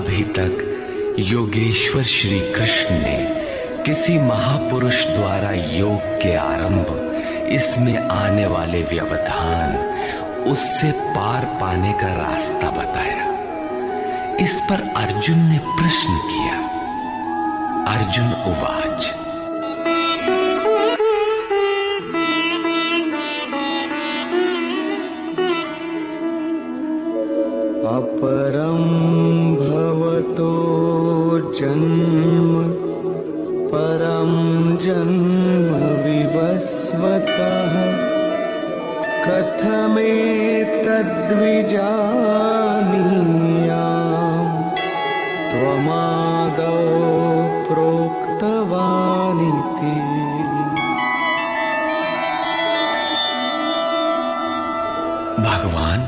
अभी तक योगेश्वर श्री कृष्ण ने किसी महापुरुष द्वारा योग के आरंभ, इसमें आने वाले व्यवधान, उससे पार पाने का रास्ता बताया। इस पर अर्जुन ने प्रश्न किया। अर्जुन उवाच, अपरं भवतो जन्म परं जन्म विवस्वतः कथमेतद्विजानीयाम् त्वमादौ प्रोक्तवानिति। भगवान,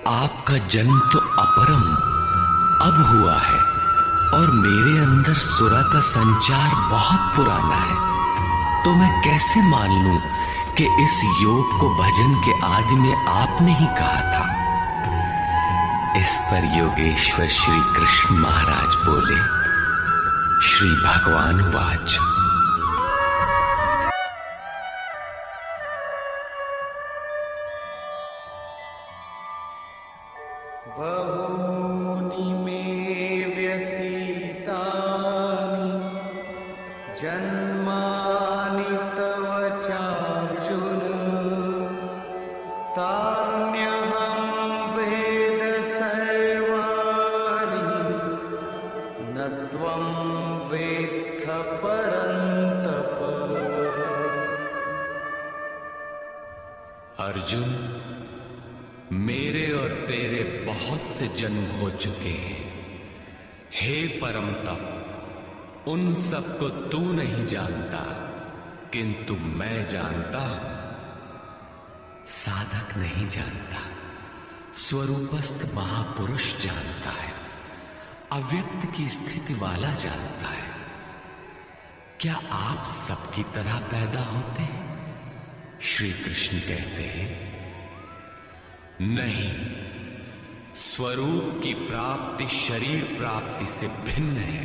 आपका जन्म तो अपरम अब हुआ है और मेरे अंदर सुरा का संचार बहुत पुराना है, तो मैं कैसे मान लूं कि इस योग को भजन के आदि में आपने ही कहा था। इस पर योगेश्वर श्री कृष्ण महाराज बोले। श्री भगवान वाच, बहूनि मे व्यतीतानि जन्मानि तव चार्जुन तान्यहं वेद सर्वाणि न त्वं वेत्थ परन्तप। अर्जुन, मेरे और तेरे बहुत से जन्म हो चुके हैं। हे परम तप, उन सबको तू नहीं जानता, किंतु मैं जानता हूं। साधक नहीं जानता, स्वरूपस्थ महापुरुष जानता है, अव्यक्त की स्थिति वाला जानता है। क्या आप सबकी तरह पैदा होते हैं? श्री कृष्ण कहते हैं, नहीं, स्वरूप की प्राप्ति शरीर प्राप्ति से भिन्न है।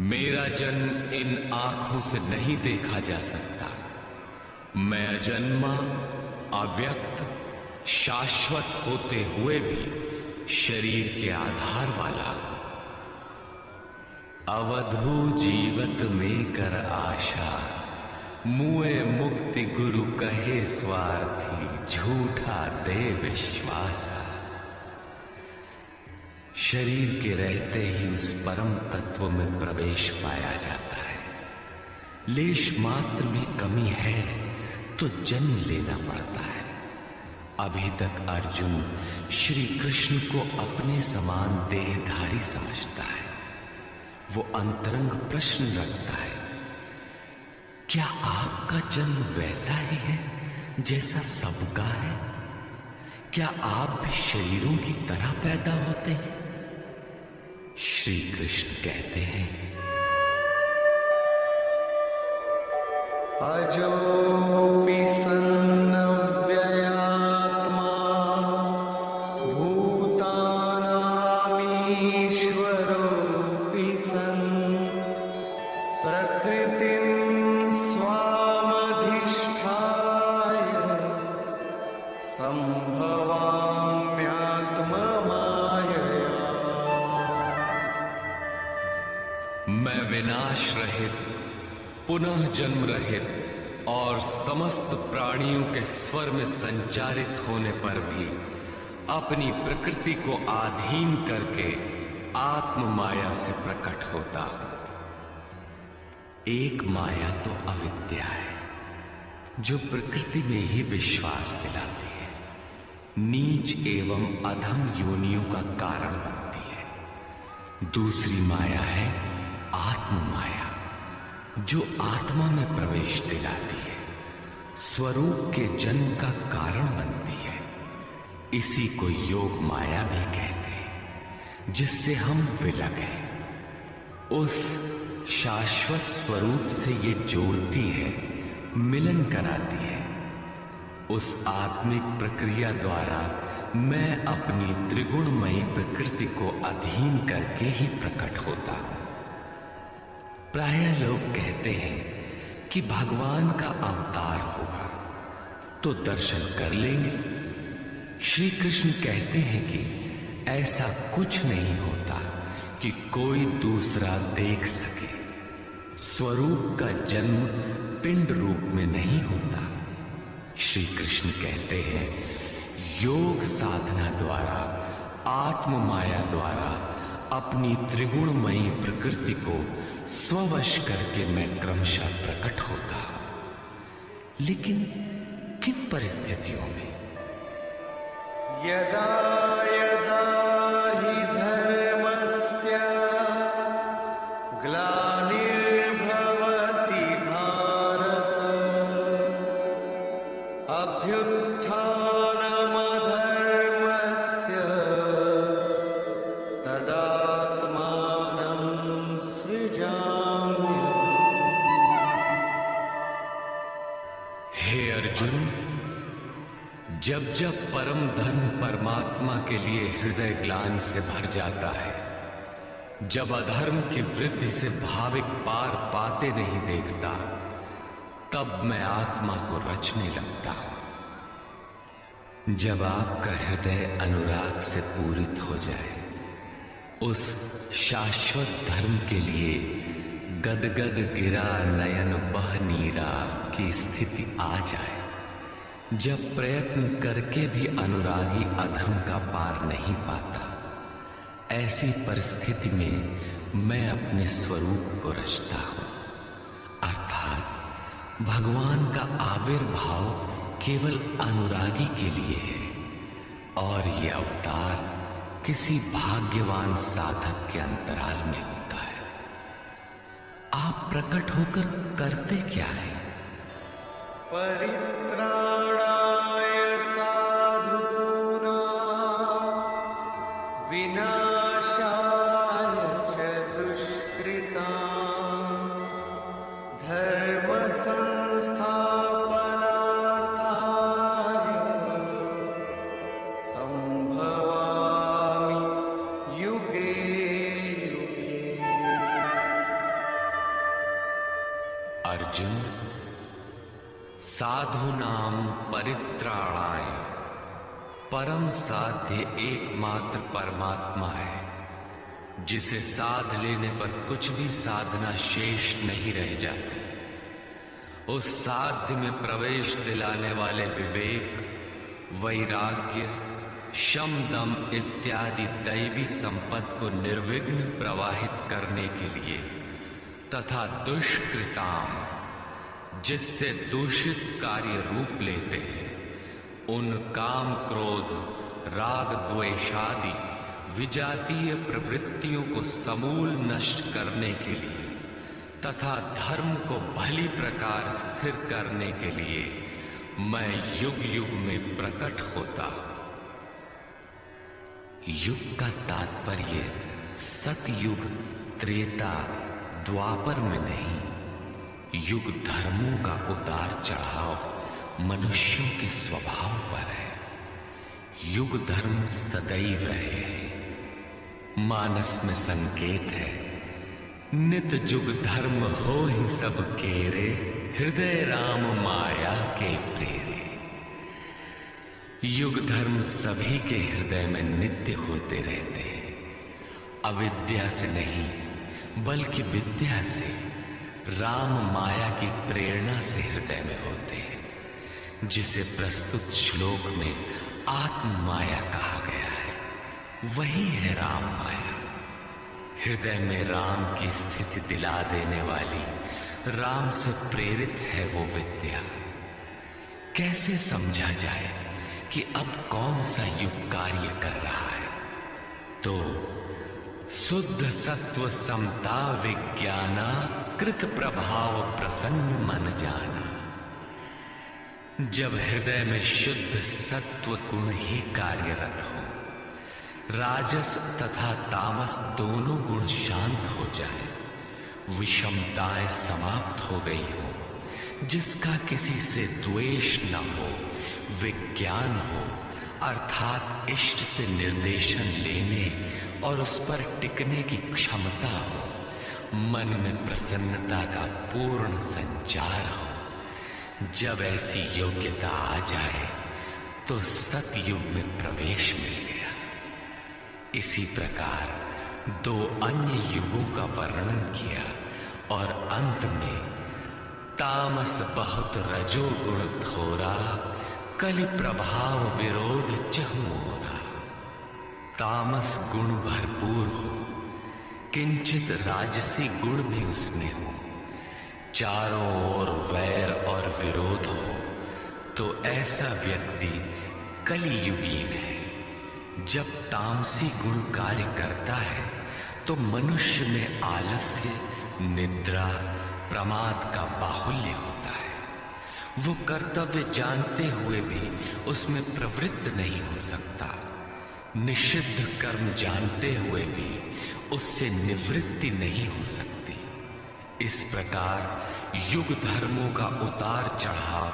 मेरा जन्म इन आंखों से नहीं देखा जा सकता। मैं अजन्मा, अव्यक्त, शाश्वत होते हुए भी शरीर के आधार वाला। अवधू जीवत में कर आशा, मुए मुक्ति गुरु कहे स्वार्थी, झूठा दे विश्वासा। शरीर के रहते ही उस परम तत्व में प्रवेश पाया जाता है। लेश मात्र भी कमी है तो जन्म लेना पड़ता है। अभी तक अर्जुन श्री कृष्ण को अपने समान देहधारी समझता है। वो अंतरंग प्रश्न रखता है, क्या आपका जन्म वैसा ही है जैसा सबका है? क्या आप भी शरीरों की तरह पैदा होते हैं? श्री कृष्ण कहते हैं, अजोऽपि सन्नव्ययात्मा भूतानामीश्वरोऽपि सन् प्रकृतिं स्वामधिष्ठाय संभवाम्यात्ममायया। मैं विनाश रहित, पुनः जन्म रहित और समस्त प्राणियों के स्वर में संचारित होने पर भी अपनी प्रकृति को आधीन करके आत्म माया से प्रकट होता हूं। एक माया तो अविद्या है जो प्रकृति में ही विश्वास दिलाती है, नीच एवं अधम योनियों का कारण बनती है। दूसरी माया है आत्म माया, जो आत्मा में प्रवेश दिलाती है, स्वरूप के जन्म का कारण बनती है। इसी को योग माया भी कहते हैं, जिससे हम विलग हैं। उस शाश्वत स्वरूप से ये जोड़ती है, मिलन कराती है। उस आत्मिक प्रक्रिया द्वारा मैं अपनी त्रिगुणमयी प्रकृति को अधीन करके ही प्रकट होता हूं। प्रायः लोग कहते हैं कि भगवान का अवतार होगा तो दर्शन कर लेंगे। श्री कृष्ण कहते हैं कि ऐसा कुछ नहीं होता कि कोई दूसरा देख सके। स्वरूप का जन्म पिंड रूप में नहीं होता। श्री कृष्ण कहते हैं योग साधना द्वारा, आत्म माया द्वारा अपनी त्रिगुणमयी प्रकृति को स्ववश करके मैं क्रमशः प्रकट होता हूं। लेकिन किन परिस्थितियों में? यदा यदा हि धर्मस्य ग्लानिर्भवति भारत अभ्युत्थानमधर्मस्य तदात्मानं सृजाम्यहम्। हे अर्जुन, जब जब परम धर्म परमात्मा के लिए हृदय ग्लानि से भर जाता है, जब अधर्म की वृद्धि से भाविक पार पाते नहीं देखता, तब मैं आत्मा को रचने लगता हूं। जब आपका हृदय अनुराग से पूरित हो जाए, उस शाश्वत धर्म के लिए गदगद गिरा नयन बह नीरा की स्थिति आ जाए, जब प्रयत्न करके भी अनुरागी अधर्म का पार नहीं पाता, ऐसी परिस्थिति में मैं अपने स्वरूप को रचता हूं। अर्थात भगवान का आविर्भाव केवल अनुरागी के लिए है और ये अवतार किसी भाग्यवान साधक के अंतराल में होता है। आप प्रकट होकर करते क्या है? परित्राणाय साधूनां विनाशाय च दुष्कृतां धर्म संस्थापनार्थाय संभवामि युगे युगे। अर्जुन, साधूनाम परित्राणाय, परम साध्य एकमात्र परमात्मा है, जिसे साध लेने पर कुछ भी साधना शेष नहीं रह जाती। उस साध्य में प्रवेश दिलाने वाले विवेक, वैराग्य, शम दम इत्यादि दैवी संपत्ति को निर्विघ्न प्रवाहित करने के लिए तथा दुष्कृताम, जिससे दूषित कार्य रूप लेते हैं, उन काम क्रोध राग द्वेषादि विजातीय प्रवृत्तियों को समूल नष्ट करने के लिए तथा धर्म को भली प्रकार स्थिर करने के लिए मैं युग युग में प्रकट होता हूं। युग का तात्पर्य सतयुग, त्रेता, द्वापर में नहीं। युग धर्मों का उतार चढ़ाव मनुष्यों के स्वभाव पर है। युग धर्म सदैव रहे हैं। मानस में संकेत है, नित जुग धर्म हो ही सब केरे, हृदय राम माया के प्रेरे। युग धर्म सभी के हृदय में नित्य होते रहते हैं। अविद्या से नहीं बल्कि विद्या से, राम माया की प्रेरणा से हृदय में होते हैं, जिसे प्रस्तुत श्लोक में आत्म माया कहा गया है। वही है राम माया। हृदय में राम की स्थिति दिला देने वाली, राम से प्रेरित है वो विद्या। कैसे समझा जाए कि अब कौन सा युग कार्य कर रहा है? तो शुद्ध सत्व समता विज्ञाना, कृत प्रभाव प्रसन्न मन जाना। जब हृदय में शुद्ध सत्व गुण ही कार्यरत हो, राजस तथा तामस दोनों गुण शांत हो जाए, विषमताएं समाप्त हो गई हो, जिसका किसी से द्वेष न हो, विज्ञान हो, अर्थात इष्ट से निर्देशन लेने और उस पर टिकने की क्षमता हो, मन में प्रसन्नता का पूर्ण संचार हो। जब ऐसी योग्यता आ जाए तो सतयुग में प्रवेश मिल गया। इसी प्रकार 2 अन्य युगों का वर्णन किया और अंत में तामस बहुत रजोगुण थोरा, कलि प्रभाव विरोध चहुमोरा। तामस गुण भरपूर हो, किंचित राजसी गुण भी उसमें हो, चारों ओर वैर और विरोध हो, तो ऐसा व्यक्ति कलियुगीन है। जब तामसी गुण कार्य करता है तो मनुष्य में आलस्य, निद्रा, प्रमाद का बाहुल्य होता है। वो कर्तव्य जानते हुए भी उसमें प्रवृत्त नहीं हो सकता। निषिद्ध कर्म जानते हुए भी उससे निवृत्ति नहीं हो सकती। इस प्रकार युग धर्मों का उतार चढ़ाव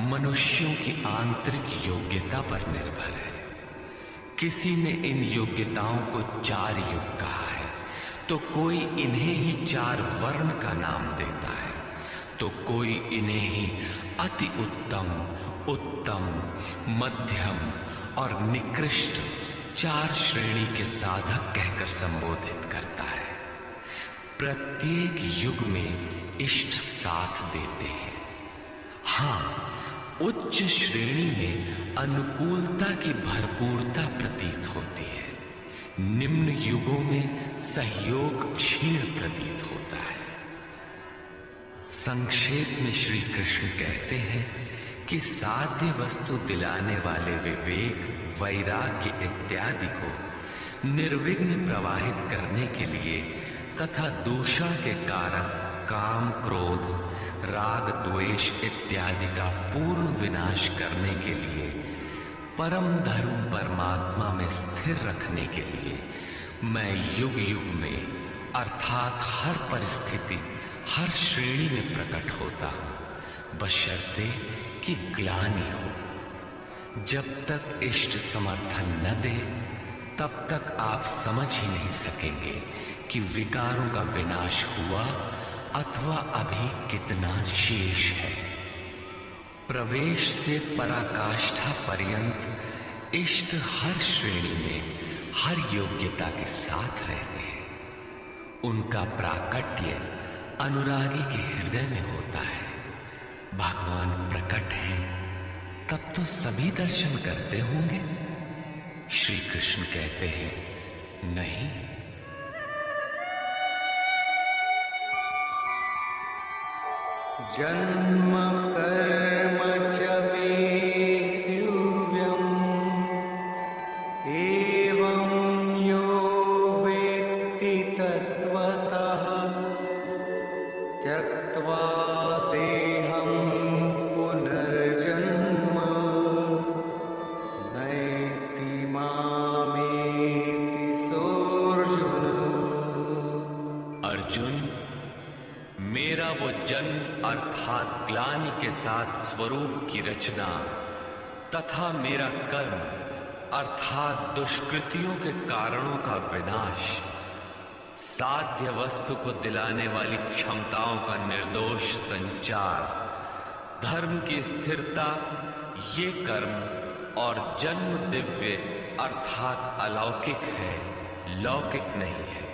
मनुष्यों की आंतरिक योग्यता पर निर्भर है। किसी ने इन योग्यताओं को 4 युग कहा है, तो कोई इन्हें ही 4 वर्ण का नाम देता है, तो कोई इन्हें ही अति उत्तम, उत्तम, मध्यम और निकृष्ट 4 श्रेणी के साधक कहकर संबोधित करता है। प्रत्येक युग में इष्ट साथ देते हैं। हाँ, उच्च श्रेणी में अनुकूलता की भरपूरता प्रतीत होती है, निम्न युगों में सहयोग क्षीण प्रतीत होता है। संक्षेप में श्री कृष्ण कहते हैं कि साध्य वस्तु दिलाने वाले विवेक, वैराग्य इत्यादि को निर्विघ्न प्रवाहित करने के लिए तथा दूषण के कारण काम, क्रोध, राग, द्वेष इत्यादि का पूर्ण विनाश करने के लिए, परम धर्म परमात्मा में स्थिर रखने के लिए मैं युग युग में अर्थात हर परिस्थिति, हर श्रेणी में प्रकट होता हूं, बशर्ते कि ग्लानि हो। जब तक इष्ट समर्थन न दे तब तक आप समझ ही नहीं सकेंगे कि विकारों का विनाश हुआ अथवा अभी कितना शेष है। प्रवेश से पराकाष्ठा पर्यंत इष्ट हर श्रेणी में, हर योग्यता के साथ रहते हैं। उनका प्राकट्य अनुरागी के हृदय में होता है। भगवान प्रकट हैं तब तो सभी दर्शन करते होंगे। श्री कृष्ण कहते हैं नहीं, जन्म कर्म च मे दिव्यम् एवं यो वेत्ति तत्त्वतः त्यक्त्वा देहं पुनर्जन्म नैति मामेति सोऽर्जुन। अर्जुन, मेरा वो जन्म अर्थात ग्लानि के साथ स्वरूप की रचना तथा मेरा कर्म अर्थात दुष्कृतियों के कारणों का विनाश, साध्य वस्तु को दिलाने वाली क्षमताओं का निर्दोष संचार, धर्म की स्थिरता, ये कर्म और जन्म दिव्य अर्थात अलौकिक है, लौकिक नहीं है।